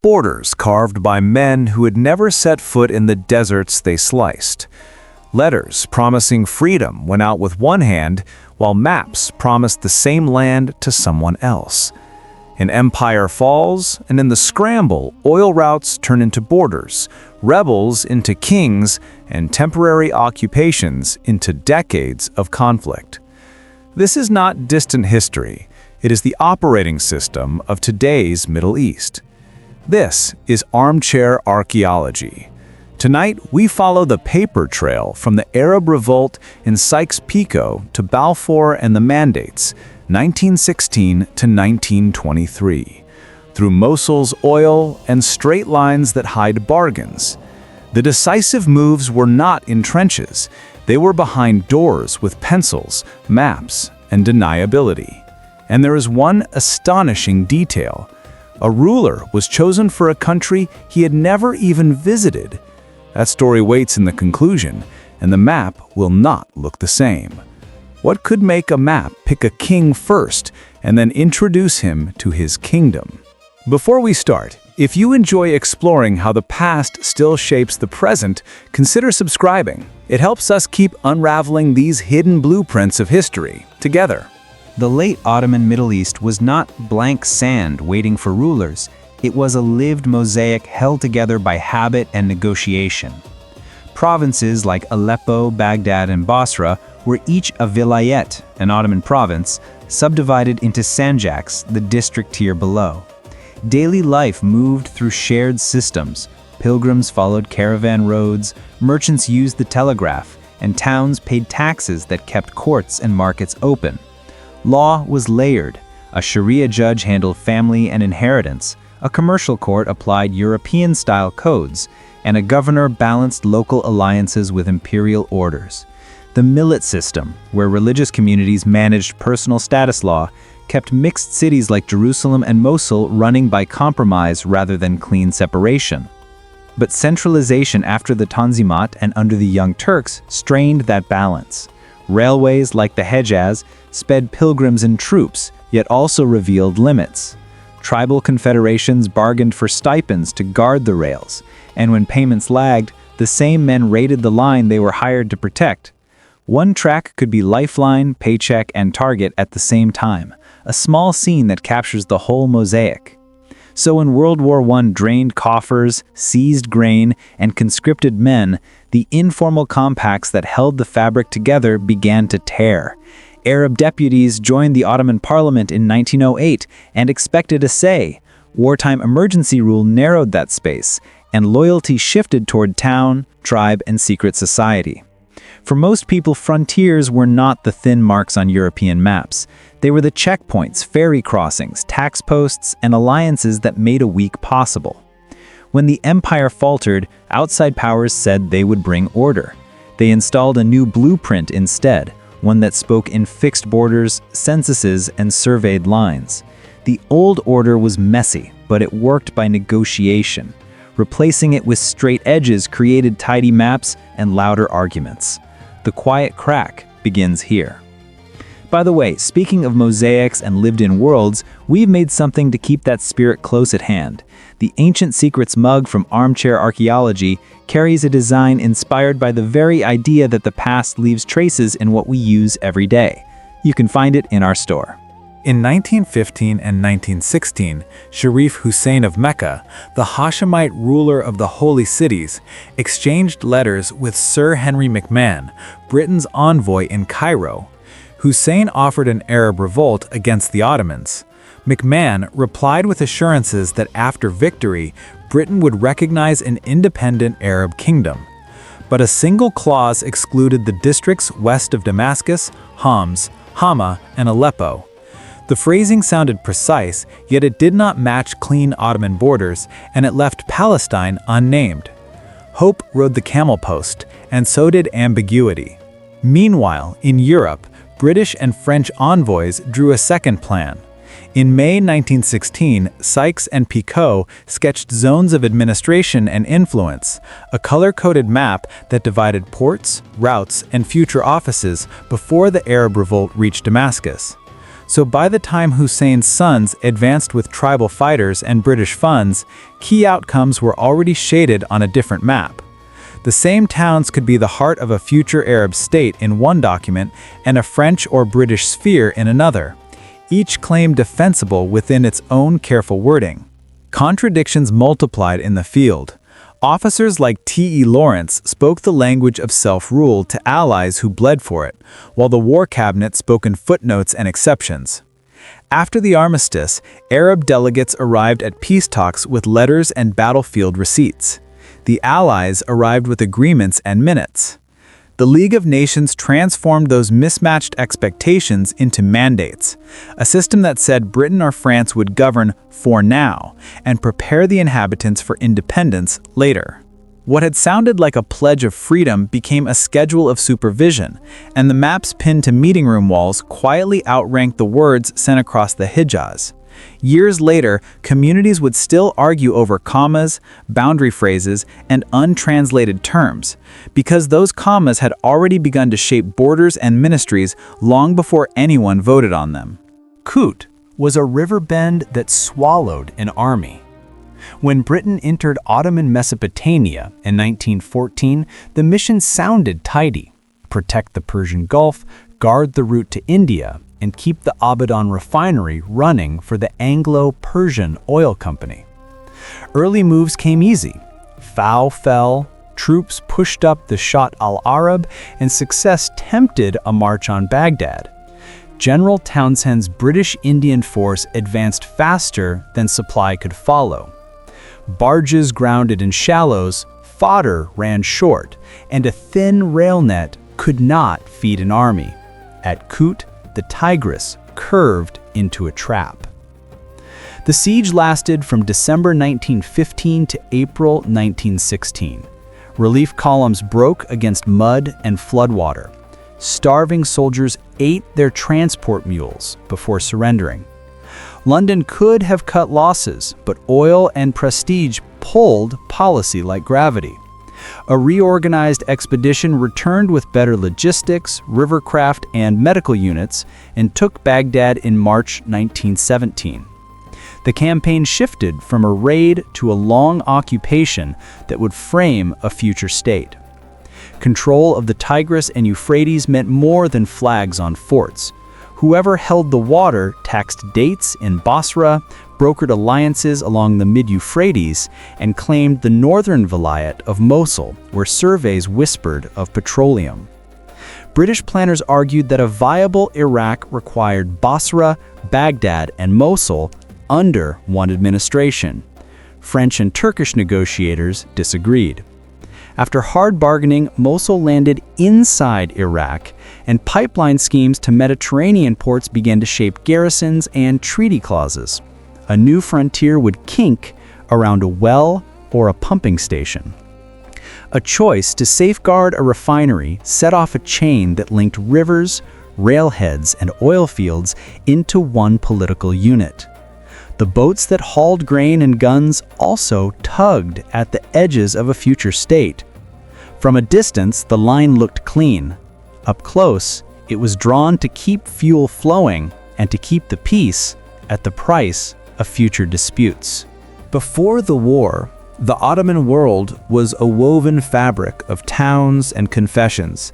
Borders carved by men who had never set foot in the deserts they sliced. Letters promising freedom went out with one hand, while maps promised the same land to someone else. An empire falls, and in the scramble, oil routes turn into borders, rebels into kings, and temporary occupations into decades of conflict. This is not distant history. It is the operating system of today's Middle East. This is Armchair Archaeology. Tonight, we follow the paper trail from the Arab Revolt and Sykes Picot to Balfour and the Mandates, 1916 to 1923, through Mosul's oil and straight lines that hide bargains. The decisive moves were not in trenches. They were behind doors with pencils, maps, and deniability. And there is one astonishing detail. A ruler was chosen for a country he had never even visited. That story waits in the conclusion, and the map will not look the same. What could make a map pick a king first and then introduce him to his kingdom? Before we start, if you enjoy exploring how the past still shapes the present, consider subscribing. It helps us keep unraveling these hidden blueprints of history together. The late Ottoman Middle East was not blank sand waiting for rulers. It was a lived mosaic held together by habit and negotiation. Provinces like Aleppo, Baghdad, and Basra were each a vilayet, an Ottoman province, subdivided into sanjaks, the district tier below. Daily life moved through shared systems. Pilgrims followed caravan roads, merchants used the telegraph, and towns paid taxes that kept courts and markets open. Law was layered. A Sharia judge handled family and inheritance. A commercial court applied European-style codes, and a governor balanced local alliances with imperial orders. The millet system, where religious communities managed personal status law, kept mixed cities like Jerusalem and Mosul running by compromise rather than clean separation. But centralization after the Tanzimat and under the Young Turks strained that balance. Railways like the Hejaz sped pilgrims and troops, yet also revealed limits. Tribal confederations bargained for stipends to guard the rails, and when payments lagged, the same men raided the line they were hired to protect. One track could be lifeline, paycheck, and target at the same time, a small scene that captures the whole mosaic. So when World War I drained coffers, seized grain, and conscripted men, the informal compacts that held the fabric together began to tear. Arab deputies joined the Ottoman parliament in 1908 and expected a say. Wartime emergency rule narrowed that space, and loyalty shifted toward town, tribe, and secret society. For most people, frontiers were not the thin marks on European maps. They were the checkpoints, ferry crossings, tax posts, and alliances that made a week possible. When the empire faltered, outside powers said they would bring order. They installed a new blueprint instead, one that spoke in fixed borders, censuses, and surveyed lines. The old order was messy, but it worked by negotiation. Replacing it with straight edges created tidy maps and louder arguments. The quiet crack begins here. By the way, speaking of mosaics and lived-in worlds, we've made something to keep that spirit close at hand. The Ancient Secrets mug from Armchair Archaeology carries a design inspired by the very idea that the past leaves traces in what we use every day. You can find it in our store. In 1915 and 1916, Sharif Hussein of Mecca, the Hashemite ruler of the Holy Cities, exchanged letters with Sir Henry McMahon, Britain's envoy in Cairo. Hussein offered an Arab revolt against the Ottomans. McMahon replied with assurances that after victory, Britain would recognize an independent Arab kingdom. But a single clause excluded the districts west of Damascus, Homs, Hama, and Aleppo. The phrasing sounded precise, yet it did not match clean Ottoman borders, and it left Palestine unnamed. Hope rode the camel post, and so did ambiguity. Meanwhile, in Europe, British and French envoys drew a second plan. In May 1916, Sykes and Picot sketched zones of administration and influence, a color-coded map that divided ports, routes, and future offices before the Arab Revolt reached Damascus. So by the time Hussein's sons advanced with tribal fighters and British funds, key outcomes were already shaded on a different map. The same towns could be the heart of a future Arab state in one document and a French or British sphere in another, each claim defensible within its own careful wording. Contradictions multiplied in the field. Officers like T.E. Lawrence spoke the language of self-rule to allies who bled for it, while the war cabinet spoke in footnotes and exceptions. After the armistice, Arab delegates arrived at peace talks with letters and battlefield receipts. The Allies arrived with agreements and minutes. The League of Nations transformed those mismatched expectations into mandates, a system that said Britain or France would govern for now and prepare the inhabitants for independence later. What had sounded like a pledge of freedom became a schedule of supervision, and the maps pinned to meeting room walls quietly outranked the words sent across the Hijaz. Years later, communities would still argue over commas, boundary phrases, and untranslated terms, because those commas had already begun to shape borders and ministries long before anyone voted on them. Kut was a river bend that swallowed an army. When Britain entered Ottoman Mesopotamia in 1914, the mission sounded tidy: protect the Persian Gulf, guard the route to India, and keep the Abadan refinery running for the Anglo-Persian Oil Company. Early moves came easy. Fao fell, troops pushed up the Shatt al-Arab, and success tempted a march on Baghdad. General Townshend's British Indian force advanced faster than supply could follow. Barges grounded in shallows, fodder ran short, and a thin rail net could not feed an army. At Kut, the Tigris curved into a trap. The siege lasted from December 1915 to April 1916. Relief columns broke against mud and floodwater. Starving soldiers ate their transport mules before surrendering. London could have cut losses, but oil and prestige pulled policy like gravity. A reorganized expedition returned with better logistics, rivercraft, and medical units and took Baghdad in March 1917. The campaign shifted from a raid to a long occupation that would frame a future state. Control of the Tigris and Euphrates meant more than flags on forts. Whoever held the water taxed dates in Basra, brokered alliances along the mid-Euphrates, and claimed the northern vilayet of Mosul, where surveys whispered of petroleum. British planners argued that a viable Iraq required Basra, Baghdad, and Mosul under one administration. French and Turkish negotiators disagreed. After hard bargaining, Mosul landed inside Iraq, and pipeline schemes to Mediterranean ports began to shape garrisons and treaty clauses. A new frontier would kink around a well or a pumping station. A choice to safeguard a refinery set off a chain that linked rivers, railheads, and oil fields into one political unit. The boats that hauled grain and guns also tugged at the edges of a future state. From a distance, the line looked clean. Up close, it was drawn to keep fuel flowing and to keep the peace at the price of future disputes. Before the war, the Ottoman world was a woven fabric of towns and confessions.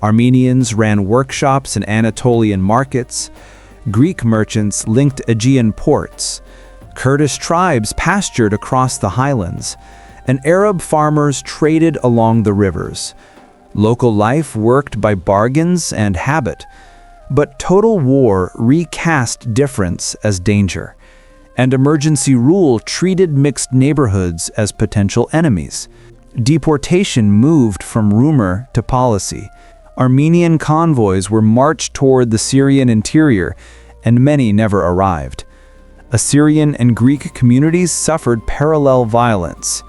Armenians ran workshops in Anatolian markets. Greek merchants linked Aegean ports. Kurdish tribes pastured across the highlands, and Arab farmers traded along the rivers. Local life worked by bargains and habit, but total war recast difference as danger, and emergency rule treated mixed neighborhoods as potential enemies. Deportation moved from rumor to policy. Armenian convoys were marched toward the Syrian interior, and many never arrived. Assyrian and Greek communities suffered parallel violence.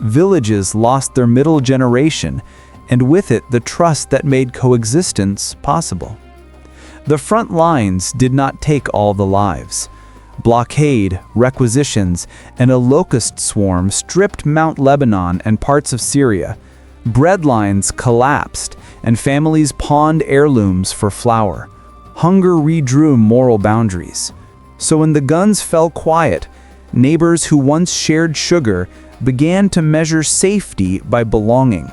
Villages lost their middle generation, and with it the trust that made coexistence possible. The front lines did not take all the lives. Blockade, requisitions, and a locust swarm stripped Mount Lebanon and parts of Syria. Bread lines collapsed, and families pawned heirlooms for flour. hunger redrew moral boundaries. So when the guns fell quiet, neighbors who once shared sugar began to measure safety by belonging.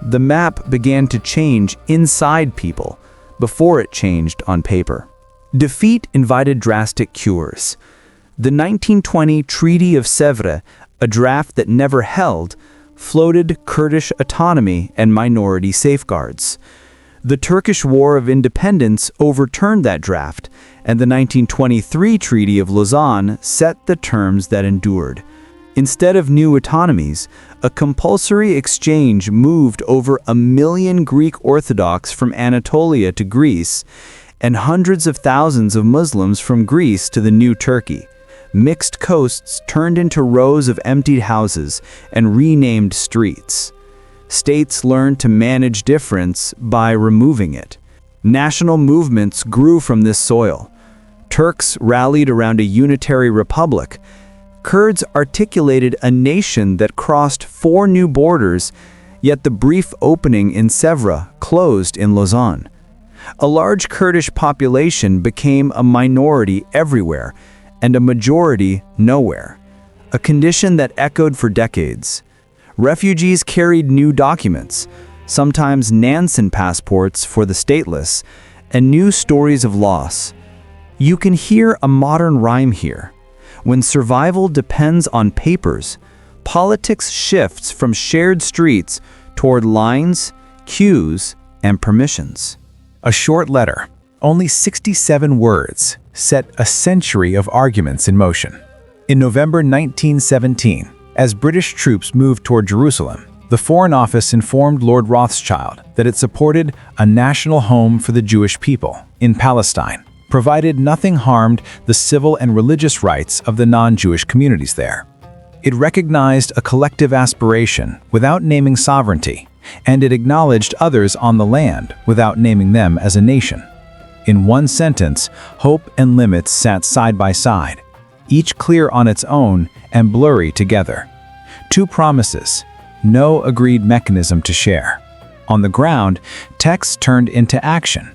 The map began to change inside people before it changed on paper. Defeat invited drastic cures. The 1920 Treaty of Sèvres, a draft that never held, floated Kurdish autonomy and minority safeguards. The Turkish War of Independence overturned that draft, and the 1923 Treaty of Lausanne set the terms that endured. Instead of new autonomies, a compulsory exchange moved over 1 million Greek Orthodox from Anatolia to Greece, and hundreds of thousands of Muslims from Greece to the new Turkey. Mixed coasts turned into rows of emptied houses and renamed streets. States learned to manage difference by removing it. National movements grew from this soil. Turks rallied around a unitary republic. Kurds articulated a nation that crossed 4 new borders, yet the brief opening in Sèvres closed in Lausanne. A large Kurdish population became a minority everywhere, and a majority nowhere, a condition that echoed for decades. Refugees carried new documents, sometimes Nansen passports for the stateless, and new stories of loss. You can hear a modern rhyme here. When survival depends on papers, politics shifts from shared streets toward lines, queues, and permissions. A short letter, only 67 words, set a century of arguments in motion. In November 1917, as British troops moved toward Jerusalem, the Foreign Office informed Lord Rothschild that it supported a national home for the Jewish people in Palestine, provided nothing harmed the civil and religious rights of the non-Jewish communities there. It recognized a collective aspiration without naming sovereignty, and it acknowledged others on the land without naming them as a nation. In one sentence, hope and limits sat side by side, each clear on its own and blurry together. 2 promises, no agreed mechanism to share. On the ground, text turned into action.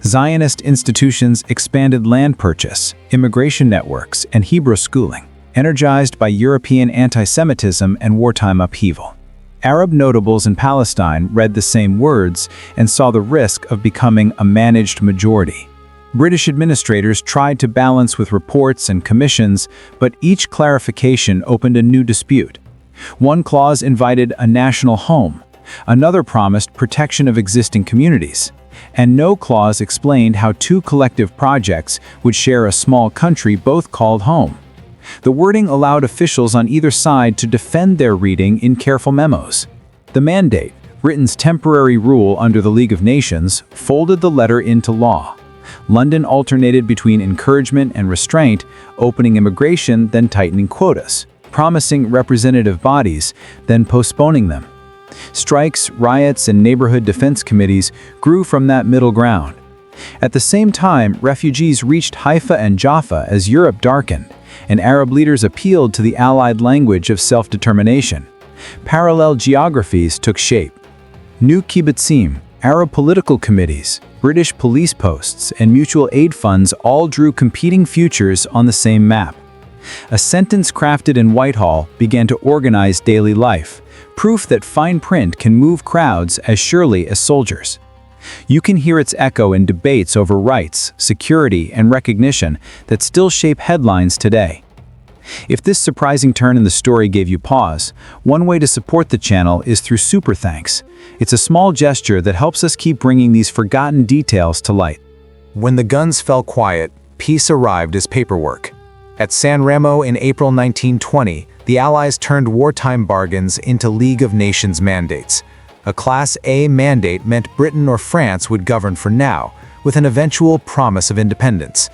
Zionist institutions expanded land purchase, immigration networks, and Hebrew schooling, energized by European anti-Semitism and wartime upheaval. Arab notables in Palestine read the same words and saw the risk of becoming a managed majority. British administrators tried to balance with reports and commissions, but each clarification opened a new dispute. One clause invited a national home, another promised protection of existing communities, and no clause explained how 2 collective projects would share a small country both called home. The wording allowed officials on either side to defend their reading in careful memos. The mandate, Britain's temporary rule under the League of Nations, folded the letter into law. London alternated between encouragement and restraint, opening immigration, then tightening quotas, promising representative bodies, then postponing them. Strikes, riots, and neighborhood defense committees grew from that middle ground. At the same time, refugees reached Haifa and Jaffa as Europe darkened, and Arab leaders appealed to the Allied language of self-determination. Parallel geographies took shape. New kibbutzim, Arab political committees, British police posts, and mutual aid funds all drew competing futures on the same map. A sentence crafted in Whitehall began to organize daily life, proof that fine print can move crowds as surely as soldiers. You can hear its echo in debates over rights, security, and recognition that still shape headlines today. If this surprising turn in the story gave you pause, one way to support the channel is through Super Thanks. It's a small gesture that helps us keep bringing these forgotten details to light. When the guns fell quiet, peace arrived as paperwork. At San Remo in April 1920, the Allies turned wartime bargains into League of Nations mandates. A Class A mandate meant Britain or France would govern for now, with an eventual promise of independence.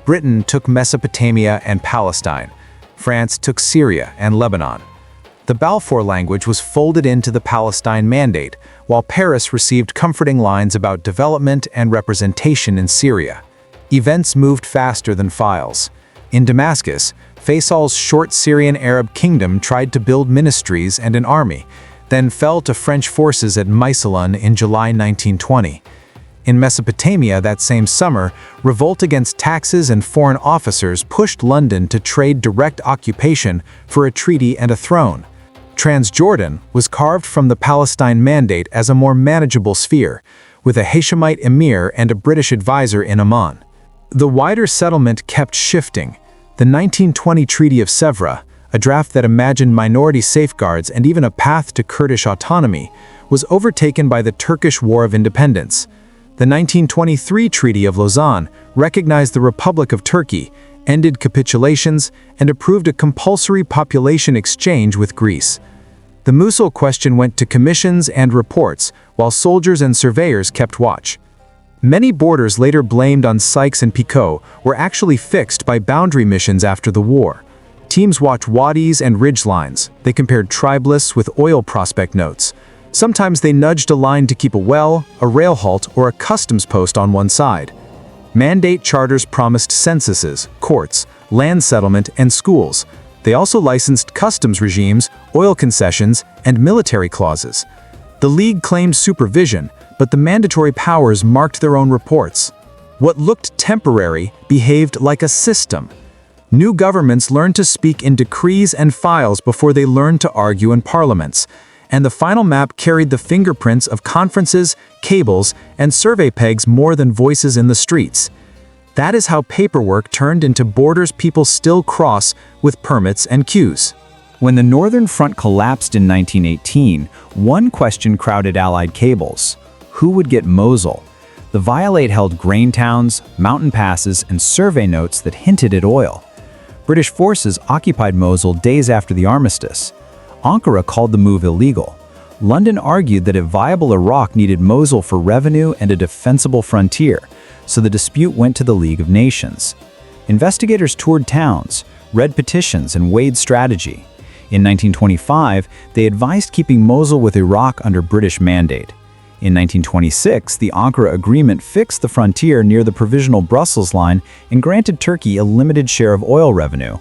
Britain took Mesopotamia and Palestine. France took Syria and Lebanon. The Balfour language was folded into the Palestine Mandate, while Paris received comforting lines about development and representation in Syria. Events moved faster than files. In Damascus, Faisal's short Syrian Arab kingdom tried to build ministries and an army, then fell to French forces at Misalun in July 1920. In Mesopotamia that same summer, revolt against taxes and foreign officers pushed London to trade direct occupation for a treaty and a throne. Transjordan was carved from the Palestine Mandate as a more manageable sphere, with a Hashemite emir and a British advisor in Amman. The wider settlement kept shifting. The 1920 Treaty of Sèvres, a draft that imagined minority safeguards and even a path to Kurdish autonomy, was overtaken by the Turkish War of Independence. The 1923 Treaty of Lausanne recognized the Republic of Turkey, ended capitulations, and approved a compulsory population exchange with Greece. The Mosul question went to commissions and reports, while soldiers and surveyors kept watch. Many borders later blamed on Sykes and Picot were actually fixed by boundary missions after the war. Teams watched wadis and ridgelines. They compared tribalists with oil prospect notes. Sometimes they nudged a line to keep a well, a rail halt, or a customs post on one side. Mandate charters promised censuses, courts, land settlement, and schools. They also licensed customs regimes, oil concessions, and military clauses. The League claimed supervision, but the mandatory powers marked their own reports. What looked temporary behaved like a system. New governments learned to speak in decrees and files before they learned to argue in parliaments. And the final map carried the fingerprints of conferences, cables, and survey pegs more than voices in the streets. That is how paperwork turned into borders people still cross with permits and queues. When the Northern Front collapsed in 1918, one question crowded Allied cables: who would get Mosul? The violate held grain towns, mountain passes, and survey notes that hinted at oil. British forces occupied Mosul days after the armistice. Ankara called the move illegal. London argued that a viable Iraq needed Mosul for revenue and a defensible frontier, so the dispute went to the League of Nations. Investigators toured towns, read petitions, and weighed strategy. In 1925, they advised keeping Mosul with Iraq under British mandate. In 1926, the Ankara Agreement fixed the frontier near the provisional Brussels line and granted Turkey a limited share of oil revenue.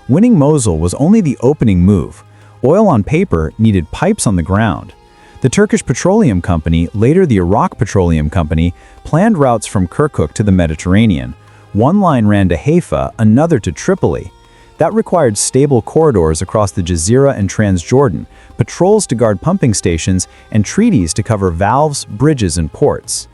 Winning Mosul was only the opening move. Oil on paper needed pipes on the ground. The Turkish Petroleum Company, later the Iraq Petroleum Company, planned routes from Kirkuk to the Mediterranean. One line ran to Haifa, another to Tripoli. That required stable corridors across the Jazeera and Transjordan, patrols to guard pumping stations, and treaties to cover valves, bridges, and ports.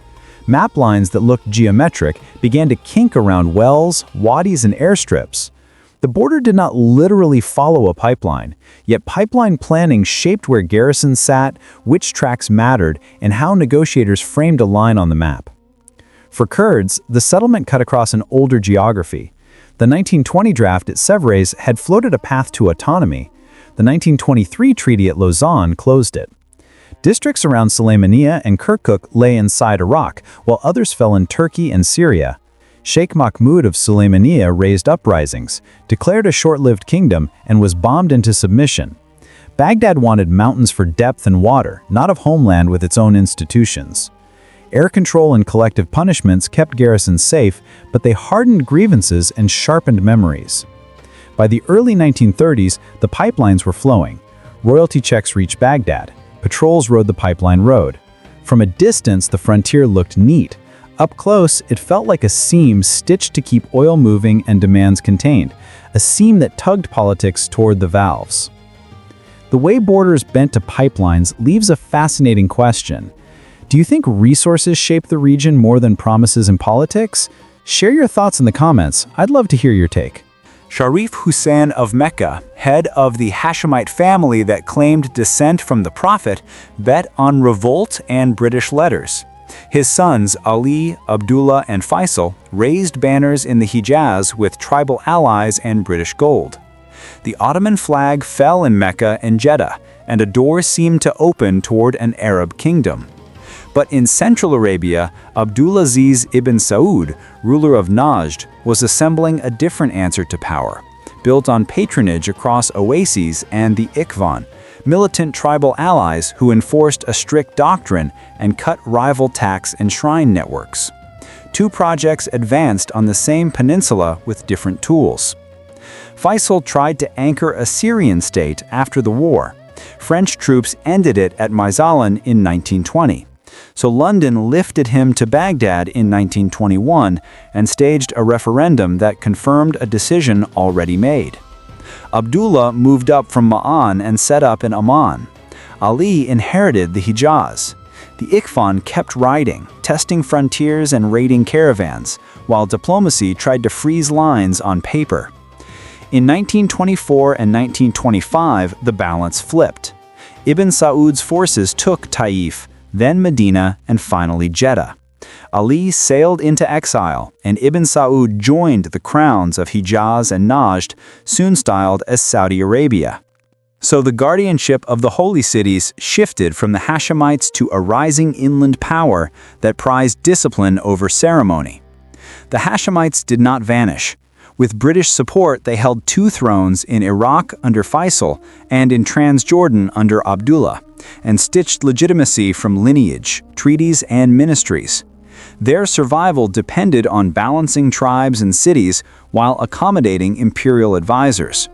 Map lines that looked geometric began to kink around wells, wadis, and airstrips. The border did not literally follow a pipeline, yet pipeline planning shaped where garrisons sat, which tracks mattered, and how negotiators framed a line on the map. For Kurds, the settlement cut across an older geography. The 1920 draft at Sèvres had floated a path to autonomy. The 1923 treaty at Lausanne closed it. Districts around Sulaymaniyah and Kirkuk lay inside Iraq, while others fell in Turkey and Syria. Sheikh Mahmud of Sulaymaniyah raised uprisings, declared a short-lived kingdom, and was bombed into submission. Baghdad wanted mountains for depth and water, not a homeland with its own institutions. Air control and collective punishments kept garrisons safe, but they hardened grievances and sharpened memories. By the early 1930s, the pipelines were flowing. Royalty checks reached Baghdad. Patrols rode the pipeline road. From a distance, the frontier looked neat. Up close, it felt like a seam stitched to keep oil moving and demands contained, a seam that tugged politics toward the valves. The way borders bent to pipelines leaves a fascinating question. Do you think resources shape the region more than promises in politics? Share your thoughts in the comments. I'd love to hear your take. Sharif Hussein of Mecca, head of the Hashemite family that claimed descent from the Prophet, bet on revolt and British letters. His sons, Ali, Abdullah, and Faisal, raised banners in the Hijaz with tribal allies and British gold. The Ottoman flag fell in Mecca and Jeddah, and a door seemed to open toward an Arab kingdom. But in Central Arabia, Abdulaziz ibn Saud, ruler of Najd, was assembling a different answer to power, built on patronage across oases and the Ikhwan, militant tribal allies who enforced a strict doctrine and cut rival tax and shrine networks. Two projects advanced on the same peninsula with different tools. Faisal tried to anchor a Syrian state after the war. French troops ended it at Maisalan in 1920. So London lifted him to Baghdad in 1921 and staged a referendum that confirmed a decision already made. Abdullah moved up from Ma'an and set up in Amman. Ali inherited the Hijaz. The Ikhwan kept riding, testing frontiers and raiding caravans, while diplomacy tried to freeze lines on paper. In 1924 and 1925, the balance flipped. Ibn Saud's forces took Taif, then Medina, and finally Jeddah. Ali sailed into exile, and Ibn Saud joined the crowns of Hijaz and Najd, soon styled as Saudi Arabia. So the guardianship of the holy cities shifted from the Hashemites to a rising inland power that prized discipline over ceremony. The Hashemites did not vanish. With British support, they held 2 thrones in Iraq under Faisal and in Transjordan under Abdullah, and stitched legitimacy from lineage, treaties, and ministries. Their survival depended on balancing tribes and cities while accommodating imperial advisors.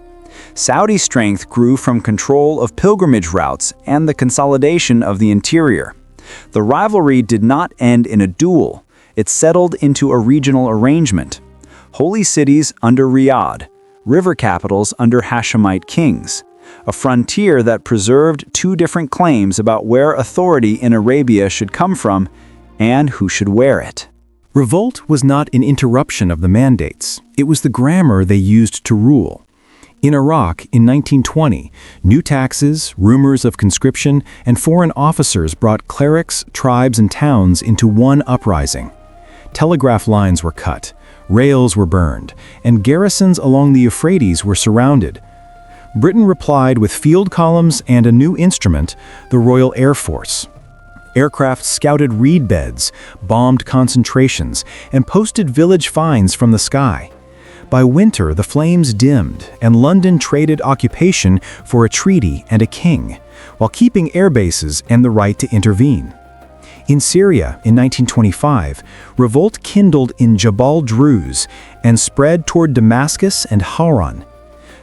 Saudi strength grew from control of pilgrimage routes and the consolidation of the interior. The rivalry did not end in a duel. It settled into a regional arrangement. Holy cities under Riyadh, river capitals under Hashemite kings. A frontier that preserved 2 different claims about where authority in Arabia should come from and who should wear it. Revolt was not an interruption of the mandates. It was the grammar they used to rule. In Iraq, in 1920, new taxes, rumors of conscription, and foreign officers brought clerics, tribes, and towns into one uprising. Telegraph lines were cut, rails were burned, and garrisons along the Euphrates were surrounded. Britain replied with field columns and a new instrument, the Royal Air Force. Aircraft scouted reed beds, bombed concentrations, and posted village fines from the sky. By winter, the flames dimmed, and London traded occupation for a treaty and a king, while keeping air bases and the right to intervene. In Syria, in 1925, revolt kindled in Jabal Druze and spread toward Damascus and Hauran.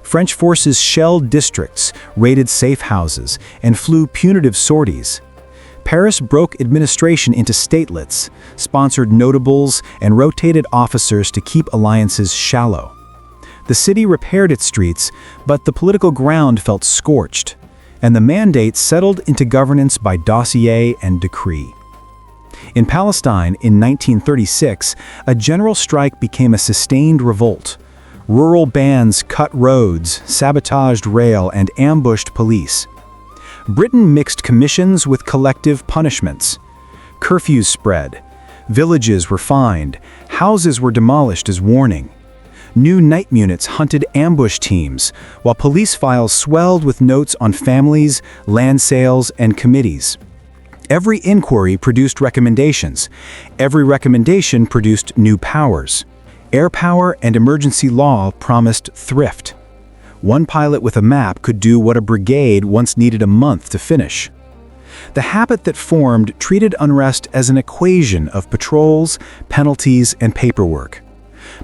French forces shelled districts, raided safe houses, and flew punitive sorties. Paris broke administration into statelets, sponsored notables, and rotated officers to keep alliances shallow. The city repaired its streets, but the political ground felt scorched, and the mandate settled into governance by dossier and decree. In Palestine, in 1936, a general strike became a sustained revolt. Rural bands cut roads, sabotaged rail, and ambushed police. Britain mixed commissions with collective punishments. Curfews spread. Villages were fined. Houses were demolished as warning. New night units hunted ambush teams, while police files swelled with notes on families, land sales, and committees. Every inquiry produced recommendations. Every recommendation produced new powers. Air power and emergency law promised thrift. One pilot with a map could do what a brigade once needed a month to finish. The habit that formed treated unrest as an equation of patrols, penalties, and paperwork.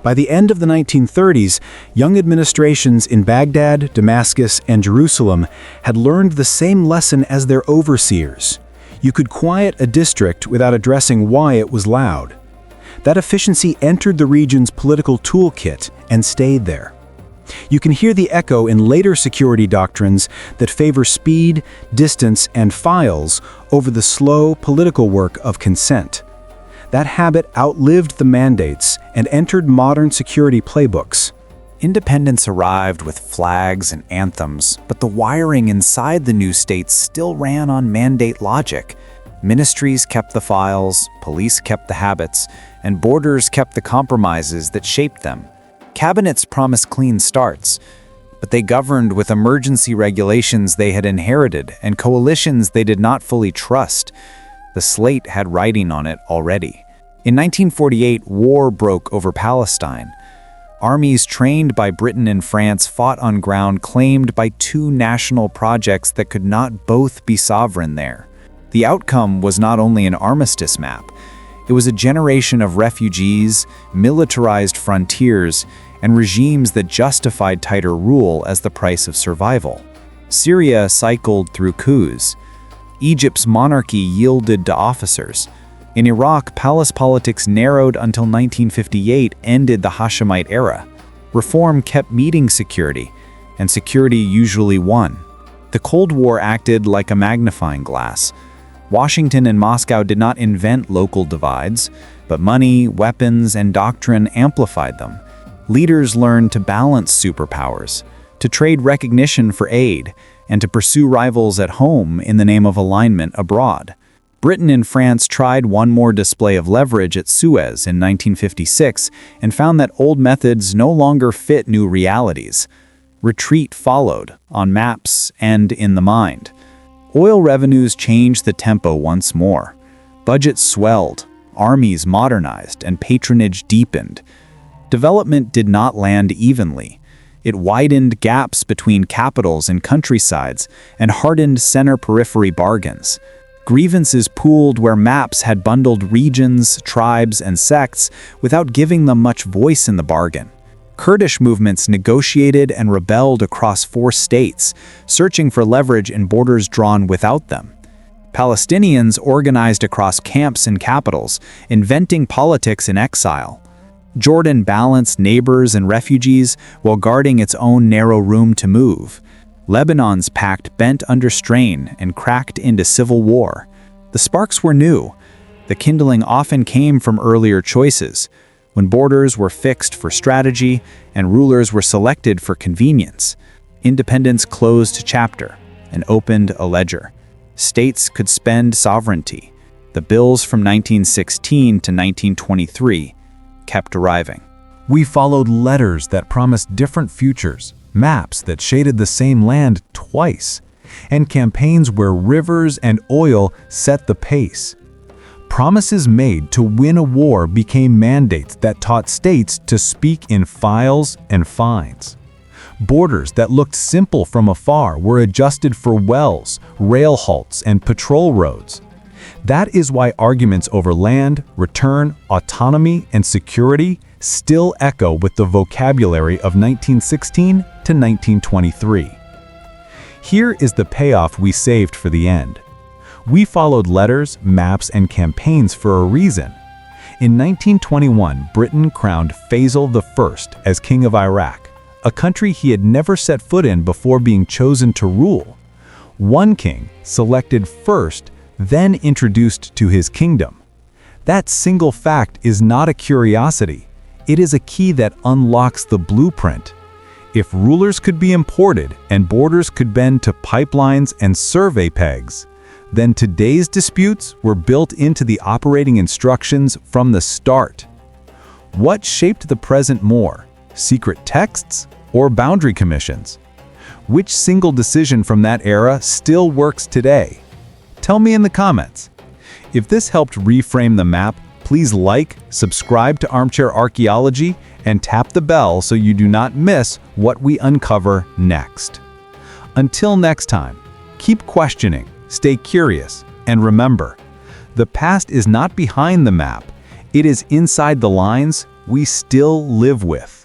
By the end of the 1930s, young administrations in Baghdad, Damascus, and Jerusalem had learned the same lesson as their overseers. You could quiet a district without addressing why it was loud. That efficiency entered the region's political toolkit and stayed there. You can hear the echo in later security doctrines that favor speed, distance, and files over the slow political work of consent. That habit outlived the mandates and entered modern security playbooks. Independence arrived with flags and anthems, but the wiring inside the new states still ran on mandate logic. Ministries kept the files, police kept the habits, and borders kept the compromises that shaped them. Cabinets promised clean starts, but they governed with emergency regulations they had inherited and coalitions they did not fully trust. The slate had writing on it already. In 1948, war broke over Palestine. Armies trained by Britain and France fought on ground claimed by 2 national projects that could not both be sovereign there. The outcome was not only an armistice map, it was a generation of refugees, militarized frontiers, and regimes that justified tighter rule as the price of survival. Syria cycled through coups. Egypt's monarchy yielded to officers. In Iraq, palace politics narrowed until 1958 ended the Hashemite era. Reform kept meeting security, and security usually won. The Cold War acted like a magnifying glass. Washington and Moscow did not invent local divides, but money, weapons, and doctrine amplified them. Leaders learned to balance superpowers, to trade recognition for aid, and to pursue rivals at home in the name of alignment abroad. Britain and France tried one more display of leverage at Suez in 1956 and found that old methods no longer fit new realities. Retreat followed, on maps and in the mind. Oil revenues changed the tempo once more. Budgets swelled, armies modernized, and patronage deepened. Development did not land evenly. It widened gaps between capitals and countrysides and hardened center-periphery bargains. Grievances pooled where maps had bundled regions, tribes, and sects without giving them much voice in the bargain. Kurdish movements negotiated and rebelled across 4 states, searching for leverage in borders drawn without them. Palestinians organized across camps and capitals, inventing politics in exile. Jordan balanced neighbors and refugees while guarding its own narrow room to move. Lebanon's pact bent under strain and cracked into civil war. The sparks were new. The kindling often came from earlier choices, when borders were fixed for strategy and rulers were selected for convenience. Independence closed chapter and opened a ledger. States could spend sovereignty. The bills from 1916 to 1923 kept arriving. We followed letters that promised different futures, maps that shaded the same land twice, and campaigns where rivers and oil set the pace. Promises made to win a war became mandates that taught states to speak in files and fines. Borders that looked simple from afar were adjusted for wells, rail halts, and patrol roads. That is why arguments over land, return, autonomy, and security still echo with the vocabulary of 1916 to 1923. Here is the payoff we saved for the end. We followed letters, maps, and campaigns for a reason. In 1921, Britain crowned Faisal I as King of Iraq, a country he had never set foot in before being chosen to rule. One king, selected first, then introduced to his kingdom. That single fact is not a curiosity. It is a key that unlocks the blueprint. If rulers could be imported and borders could bend to pipelines and survey pegs, then today's disputes were built into the operating instructions from the start. What shaped the present more, secret texts or boundary commissions? Which single decision from that era still works today? Tell me in the comments. If this helped reframe the map, please like, subscribe to Armchair Archaeology, and tap the bell so you do not miss what we uncover next. Until next time, keep questioning, stay curious, and remember, the past is not behind the map, it is inside the lines we still live with.